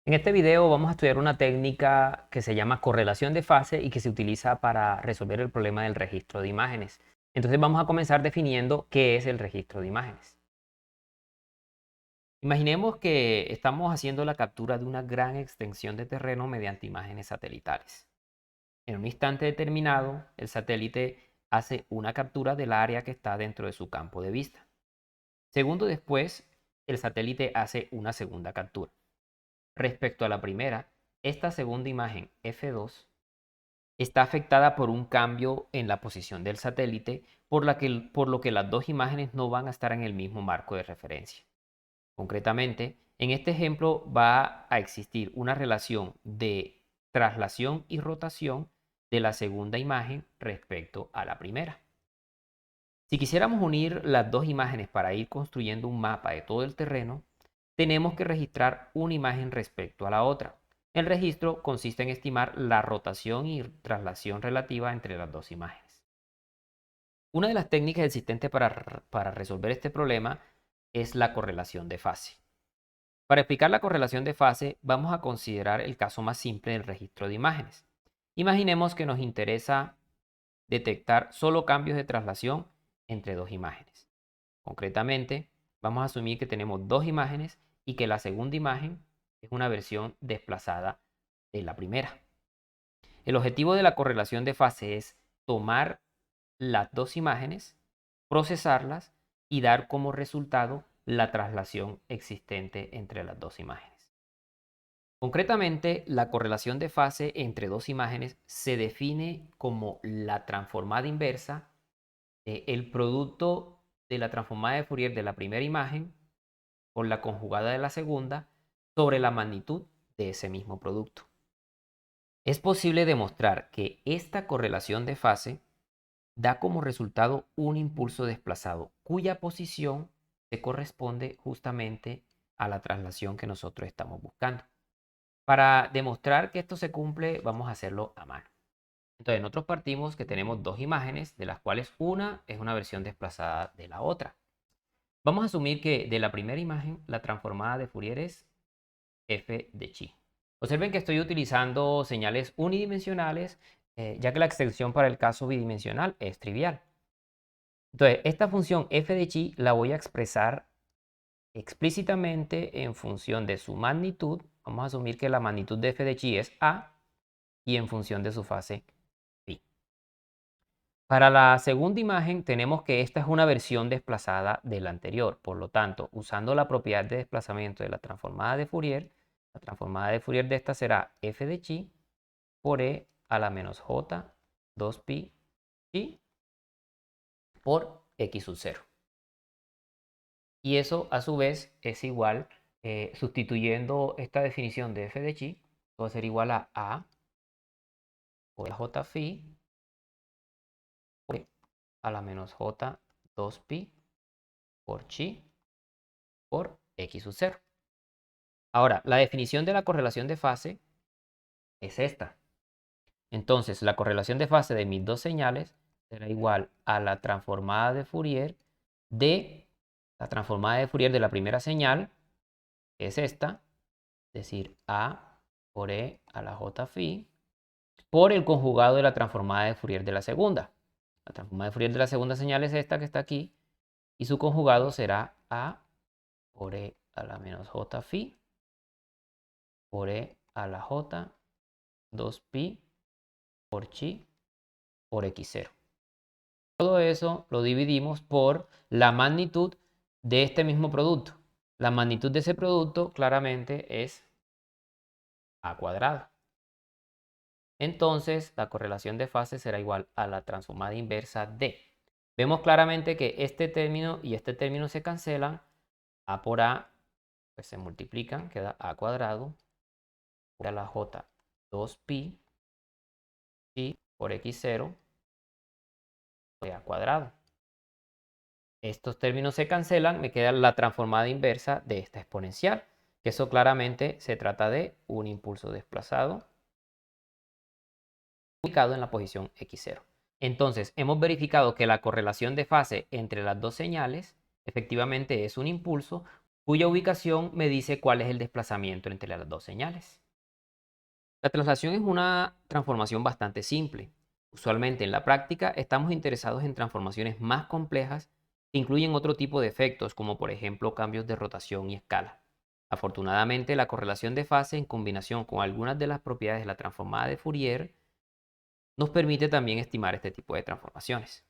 En este video vamos a estudiar una técnica que se llama correlación de fase y que se utiliza para resolver el problema del registro de imágenes. Entonces vamos a comenzar definiendo qué es el registro de imágenes. Imaginemos que estamos haciendo la captura de una gran extensión de terreno mediante imágenes satelitales. En un instante determinado, el satélite hace una captura del área que está dentro de su campo de vista. Segundos después, el satélite hace una segunda captura. Respecto a la primera, esta segunda imagen F2 está afectada por un cambio en la posición del satélite, por lo que las dos imágenes no van a estar en el mismo marco de referencia. Concretamente, en este ejemplo va a existir una relación de traslación y rotación de la segunda imagen respecto a la primera. Si quisiéramos unir las dos imágenes para ir construyendo un mapa de todo el terreno, tenemos que registrar una imagen respecto a la otra. El registro consiste en estimar la rotación y traslación relativa entre las dos imágenes. Una de las técnicas existentes para resolver este problema es la correlación de fase. Para explicar la correlación de fase, vamos a considerar el caso más simple del registro de imágenes. Imaginemos que nos interesa detectar solo cambios de traslación entre dos imágenes. Concretamente, vamos a asumir que tenemos dos imágenes y que la segunda imagen es una versión desplazada de la primera. El objetivo de la correlación de fase es tomar las dos imágenes, procesarlas y dar como resultado la traslación existente entre las dos imágenes. Concretamente, la correlación de fase entre dos imágenes se define como la transformada inversa del producto de la transformada de Fourier de la primera imagen con la conjugada de la segunda sobre la magnitud de ese mismo producto. Es posible demostrar que esta correlación de fase da como resultado un impulso desplazado cuya posición se corresponde justamente a la traslación que nosotros estamos buscando. Para demostrar que esto se cumple, vamos a hacerlo a mano. Entonces, nosotros partimos que tenemos dos imágenes, de las cuales una es una versión desplazada de la otra. Vamos a asumir que de la primera imagen, la transformada de Fourier es f de chi. Observen que estoy utilizando señales unidimensionales, ya que la extensión para el caso bidimensional es trivial. Entonces, esta función f de chi la voy a expresar explícitamente en función de su magnitud. Vamos a asumir que la magnitud de f de chi es a y en función de su fase phi. Para la segunda imagen tenemos que esta es una versión desplazada de la anterior. Por lo tanto, usando la propiedad de desplazamiento de la transformada de Fourier, la transformada de Fourier de esta será f de chi por e a la menos j 2pi chi por x sub 0. Y eso a su vez es igual, sustituyendo esta definición de f de chi, va a ser igual a por j phi por e a la menos j 2pi por chi por x sub 0. Ahora, la definición de la correlación de fase es esta. Entonces, la correlación de fase de mis dos señales será igual a la transformada de Fourier de la transformada de Fourier de la primera señal, que es esta, es decir, a por e a la j phi, por el conjugado de la transformada de Fourier de la segunda. La transformada de Fourier de la segunda señal es esta que está aquí, y su conjugado será a por e a la menos j phi por e a la j 2pi por chi por x0. Todo eso lo dividimos por la magnitud de este mismo producto. La magnitud de ese producto claramente es a cuadrado. Entonces, la correlación de fase será igual a la transformada inversa de. Vemos claramente que este término y este término se cancelan. A por a pues se multiplican, queda a cuadrado por a la j 2pi chi por x0 por a cuadrado. Estos términos se cancelan, me queda la transformada inversa de esta exponencial, que eso claramente se trata de un impulso desplazado ubicado en la posición x0. Entonces, hemos verificado que la correlación de fase entre las dos señales efectivamente es un impulso cuya ubicación me dice cuál es el desplazamiento entre las dos señales. La traslación es una transformación bastante simple. Usualmente en la práctica estamos interesados en transformaciones más complejas que incluyen otro tipo de efectos, como por ejemplo cambios de rotación y escala. Afortunadamente, la correlación de fase en combinación con algunas de las propiedades de la transformada de Fourier nos permite también estimar este tipo de transformaciones.